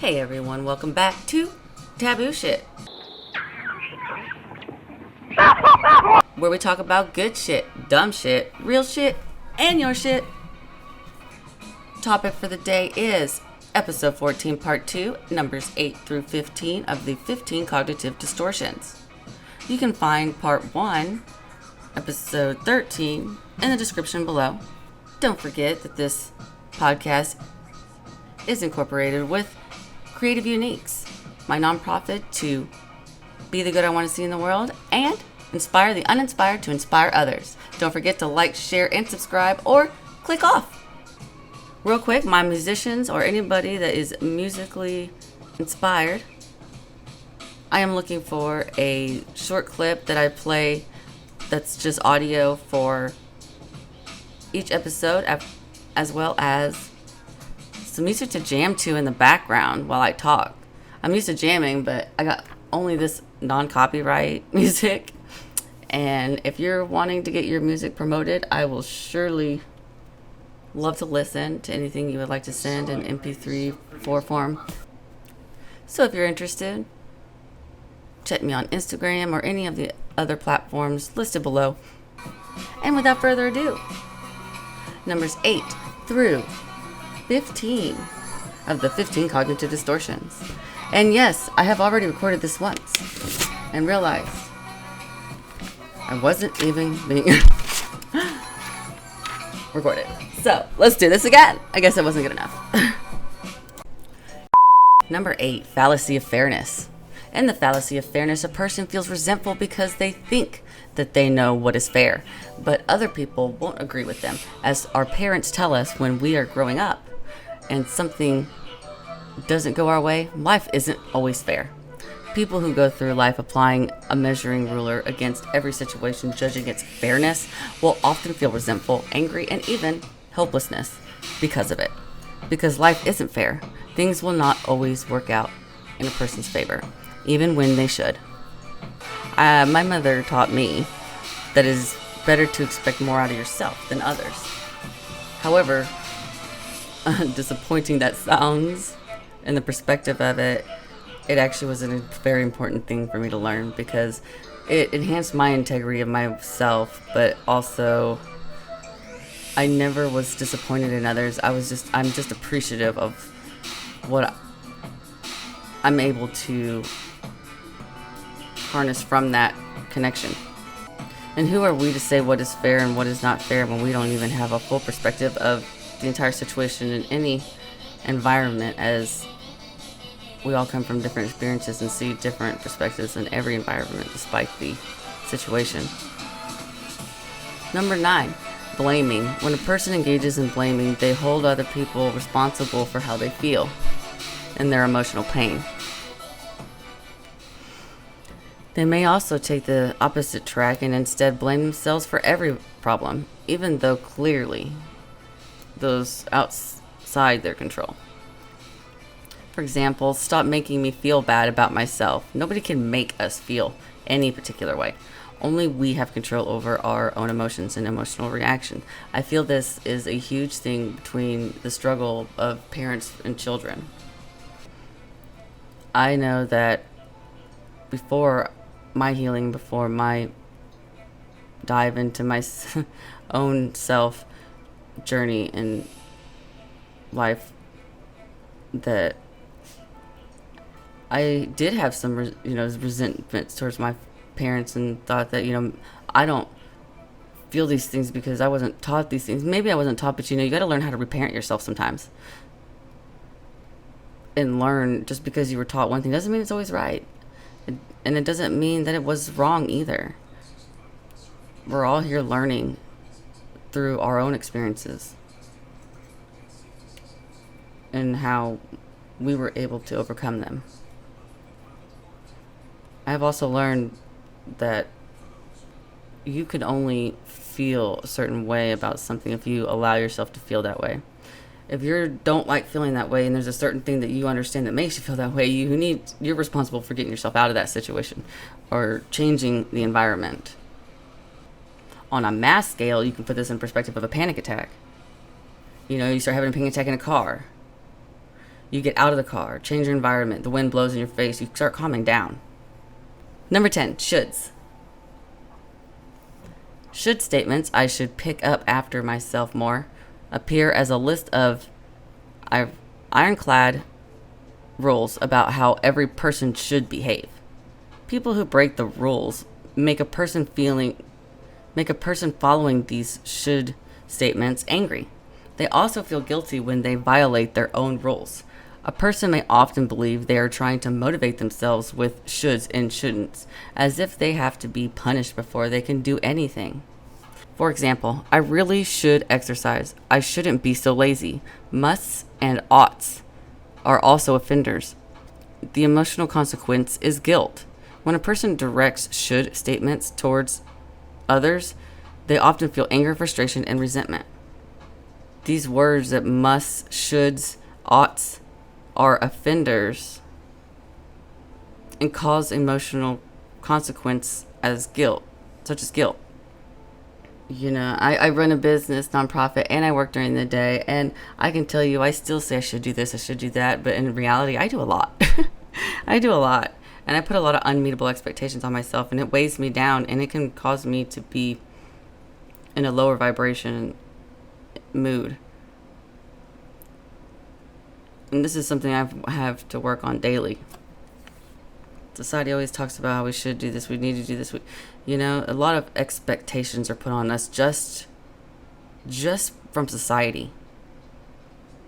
Hey everyone, welcome back to Taboo Shit, where we talk about good shit, dumb shit, real shit, and your shit. Topic for the day is episode 14, part 2, numbers 8 through 15 of the 15 cognitive distortions. You can find part 1, episode 13, in the description below. Don't forget that this podcast is incorporated with Creative Uniques, my nonprofit to be the good I want to see in the world and inspire the uninspired to inspire others. Don't forget to like, share, and subscribe, or click off. Real quick, my musicians or anybody that is musically inspired, I am looking for a short clip that I play that's just audio for each episode, as well as some music to jam to in the background while I talk. I'm used to jamming, but I got only this non-copyright music. And if you're wanting to get your music promoted, I will surely love to listen to anything you would like to send in MP3 form. So if you're interested, check me on Instagram or any of the other platforms listed below. And without further ado, numbers 8 through 15 of the 15 cognitive distortions. And yes, I have already recorded this once and realized I wasn't even being recorded. So let's do this again. I guess that wasn't good enough. Number 8, Fallacy of Fairness. In the Fallacy of Fairness, a person feels resentful because they think that they know what is fair, but other people won't agree with them, as our parents tell us when we are growing up and something doesn't go our way. Life isn't always fair. People who go through life applying a measuring ruler against every situation, judging its fairness, will often feel resentful, angry, and even helplessness because of it. Because life isn't fair. Things will not always work out in a person's favor, even when they should. My mother taught me that it is better to expect more out of yourself than others. However, disappointing that sounds, in the perspective of it, it actually was a very important thing for me to learn because it enhanced my integrity of myself, but also I never was disappointed in others. I'm just appreciative of what I'm able to harness from that connection. And who are we to say what is fair and what is not fair when we don't even have a full perspective of the entire situation in any environment, as we all come from different experiences and see different perspectives in every environment despite the situation. Number 9, blaming. When a person engages in blaming, they hold other people responsible for how they feel and their emotional pain. They may also take the opposite track and instead blame themselves for every problem, even though clearly those outside their control. For example, stop making me feel bad about myself. Nobody can make us feel any particular way. Only we have control over our own emotions and emotional reaction. I feel this is a huge thing between the struggle of parents and children. I know that before my healing, before my dive into my own self journey in life, that I did have some resentment towards my parents and thought that I don't feel these things because I wasn't taught these things. Maybe I wasn't taught, but you got to learn how to reparent yourself sometimes and learn. Just because you were taught one thing doesn't mean it's always right, and it doesn't mean that it was wrong either. We're all here learning through our own experiences and how we were able to overcome them. I have also learned that you can only feel a certain way about something if you allow yourself to feel that way. If you don't like feeling that way and there's a certain thing that you understand that makes you feel that way, you're responsible for getting yourself out of that situation or changing the environment. On a mass scale, you can put this in perspective of a panic attack. You start having a panic attack in a car. You get out of the car, change your environment, the wind blows in your face, you start calming down. Number 10, shoulds. Should statements, I should pick up after myself more, appear as a list of ironclad rules about how every person should behave. People who break the rules make a person following these should statements angry. They also feel guilty when they violate their own rules. A person may often believe they are trying to motivate themselves with shoulds and shouldn'ts, as if they have to be punished before they can do anything. For example, I really should exercise. I shouldn't be so lazy. Musts and oughts are also offenders. The emotional consequence is guilt. When a person directs should statements towards others, they often feel anger, frustration, and resentment. These words that musts, shoulds, oughts are offenders and cause emotional consequence as guilt, such as guilt. I run a business, nonprofit, and I work during the day, and I can tell you I still say I should do this, I should do that, but in reality, I do a lot. I do a lot, and I put a lot of unmeetable expectations on myself, and it weighs me down, and it can cause me to be in a lower vibration mood. And this is something I have to work on daily. Society always talks about how we should do this, we need to do this. A lot of expectations are put on us just from society.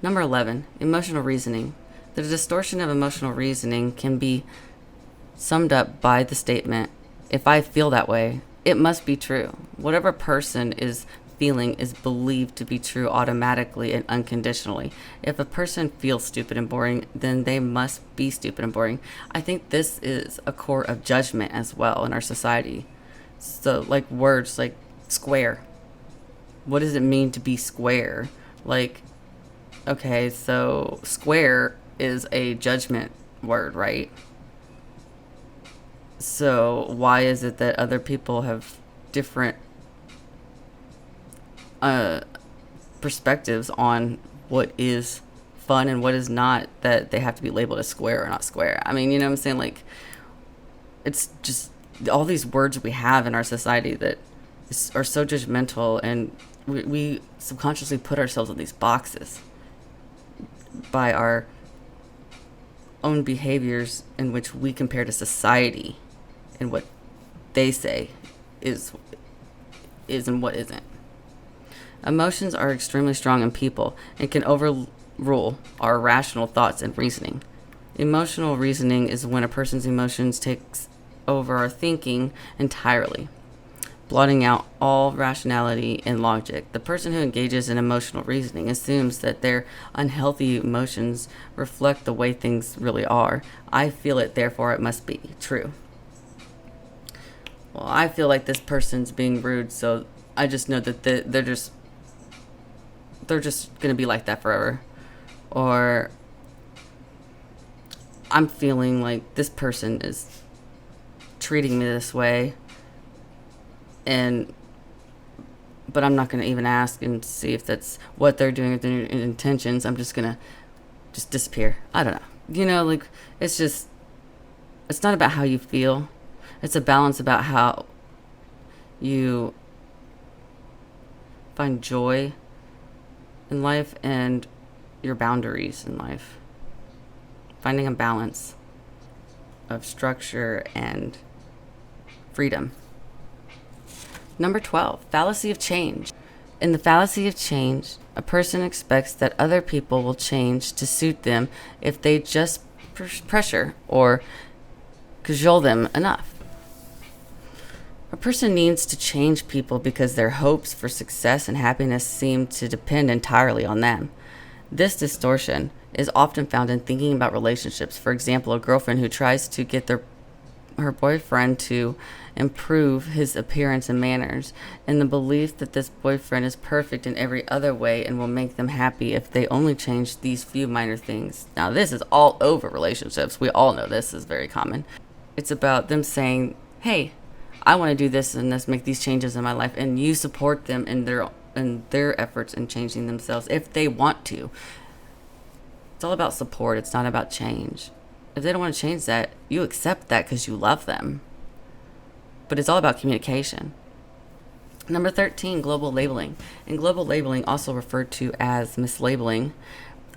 Number 11, emotional reasoning. The distortion of emotional reasoning can be summed up by the statement, if I feel that way, it must be true. Whatever person is feeling is believed to be true automatically and unconditionally. If a person feels stupid and boring, then they must be stupid and boring. I think this is a core of judgment as well in our society. So like words like square. What does it mean to be square? Like, okay, so square is a judgment word, right? So why is it that other people have different perspectives on what is fun and what is not, that they have to be labeled as square or not square? I mean, you know what I'm saying? Like, it's just all these words we have in our society that are so judgmental, and we subconsciously put ourselves in these boxes by our own behaviors in which we compare to society and what they say is and what isn't. Emotions are extremely strong in people and can overrule our rational thoughts and reasoning. Emotional reasoning is when a person's emotions takes over our thinking entirely, blotting out all rationality and logic. The person who engages in emotional reasoning assumes that their unhealthy emotions reflect the way things really are. I feel it, therefore it must be true. Well, I feel like this person's being rude, so I just know that they're just going to be like that forever. Or I'm feeling like this person is treating me this way, but I'm not going to even ask and see if that's what they're doing with their intentions. I'm just going to just disappear. I don't know. Like, it's not about how you feel. It's a balance about how you find joy in life and your boundaries in life. Finding a balance of structure and freedom. Number 12, fallacy of change. In the fallacy of change, a person expects that other people will change to suit them if they just pressure or cajole them enough. A person needs to change people because their hopes for success and happiness seem to depend entirely on them. This distortion is often found in thinking about relationships. For example, a girlfriend who tries to get her boyfriend to improve his appearance and manners in the belief that this boyfriend is perfect in every other way and will make them happy if they only change these few minor things. Now, this is all over relationships. We all know this is very common. It's about them saying, hey, I want to do this and this, make these changes in my life, and you support them in their efforts in changing themselves if they want to. It's all about support. It's not about change. If they don't want to change that, you accept that because you love them. But it's all about communication. Number 13, global labeling. And global labeling, also referred to as mislabeling,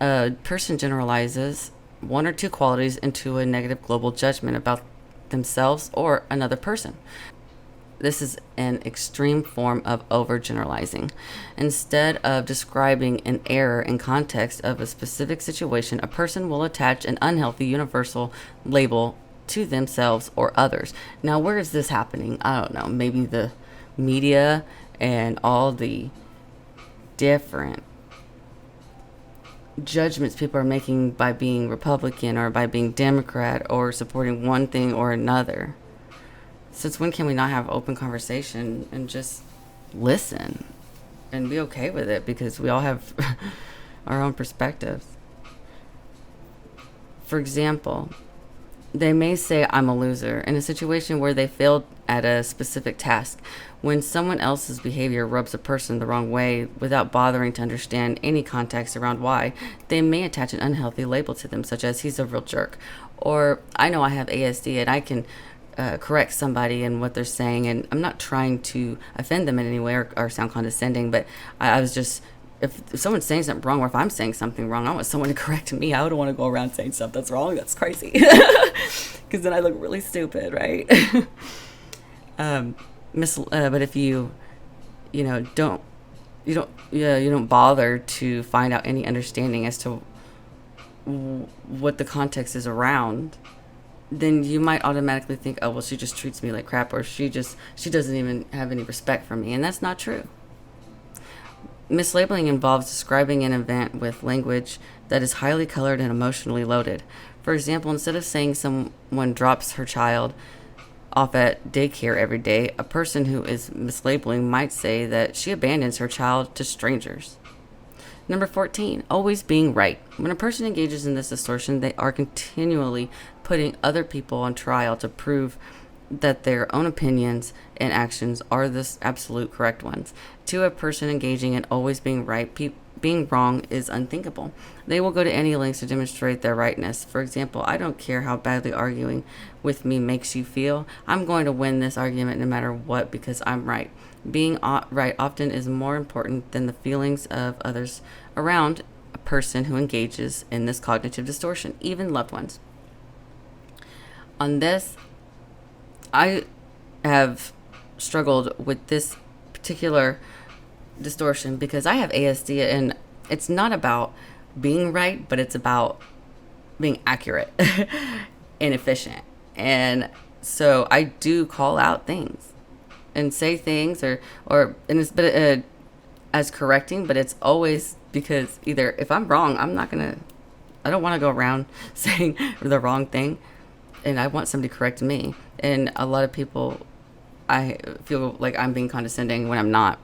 a person generalizes one or two qualities into a negative global judgment about themselves or another person. This is an extreme form of overgeneralizing. Instead of describing an error in context of a specific situation, a person will attach an unhealthy universal label to themselves or others. Now, where is this happening? I don't know. Maybe the media and all the different judgments people are making by being Republican or by being Democrat or supporting one thing or another. Since when can we not have open conversation and just listen and be okay with it, because we all have our own perspectives? For example, they may say, I'm a loser, in a situation where they failed at a specific task. When someone else's behavior rubs a person the wrong way without bothering to understand any context around why, they may attach an unhealthy label to them, such as, he's a real jerk. Or, I know I have ASD and I can correct somebody in what they're saying, and I'm not trying to offend them in any way or sound condescending, but I was just, if someone's saying something wrong, or if I'm saying something wrong, I want someone to correct me. I don't want to go around saying stuff that's wrong. That's crazy. Because then I look really stupid, right? But if you don't bother to find out any understanding as to what the context is around, then you might automatically think, oh, well, she just treats me like crap, or she doesn't even have any respect for me. And that's not true. Mislabeling involves describing an event with language that is highly colored and emotionally loaded. For example, instead of saying someone drops her child off at daycare every day, a person who is mislabeling might say that she abandons her child to strangers. Number 14, always being right. When a person engages in this distortion, they are continually putting other people on trial to prove that their own opinions and actions are the absolute correct ones. To a person engaging in always being right, being wrong is unthinkable. They will go to any lengths to demonstrate their rightness. For example, I don't care how badly arguing with me makes you feel. I'm going to win this argument no matter what, because I'm right. Being right often is more important than the feelings of others around a person who engages in this cognitive distortion, even loved ones. On this, I have struggled with this particular distortion because I have ASD, and it's not about being right, but it's about being accurate and efficient. And so I do call out things and say things as correcting, but it's always because either if I'm wrong, I don't want to go around saying the wrong thing, and I want somebody to correct me. And a lot of people, I feel like I'm being condescending when I'm not.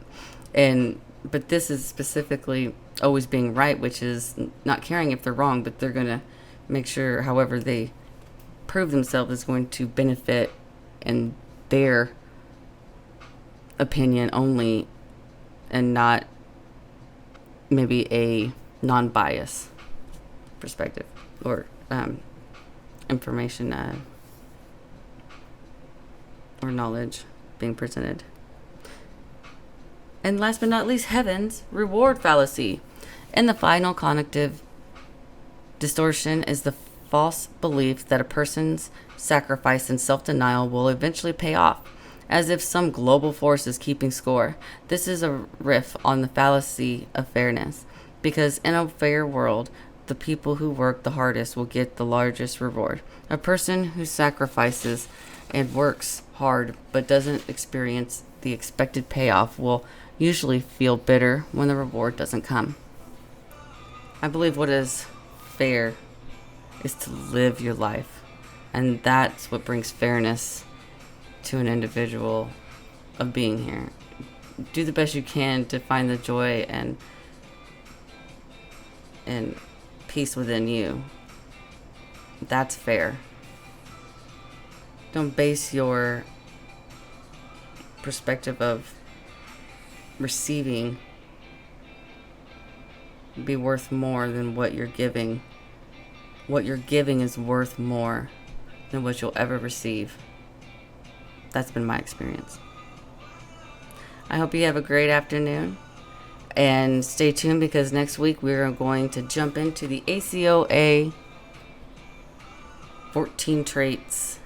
But this is specifically always being right, which is not caring if they're wrong, but they're going to make sure however they prove themselves is going to benefit in their opinion only, and not maybe a non-bias perspective or information or knowledge being presented. And last but not least, heaven's reward fallacy. And the final cognitive distortion is the false belief that a person's sacrifice and self-denial will eventually pay off, as if some global force is keeping score. This is a riff on the fallacy of fairness, because in a fair world, the people who work the hardest will get the largest reward. A person who sacrifices and works hard but doesn't experience the expected payoff will usually feel bitter when the reward doesn't come. I believe what is fair is to live your life, and that's what brings fairness to an individual of being here. Do the best you can to find the joy and peace within you. That's fair. Don't base your perspective of receiving be worth more than what you're giving what you're giving is worth more than what you'll ever receive. That's been my experience. I hope you have a great afternoon. And stay tuned, because next week we're going to jump into the ACOA 14 Traits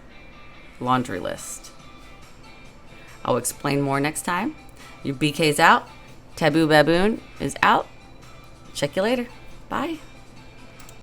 laundry list. I'll explain more next time. Your BK's out. Taboo Baboon is out. Check you later. Bye.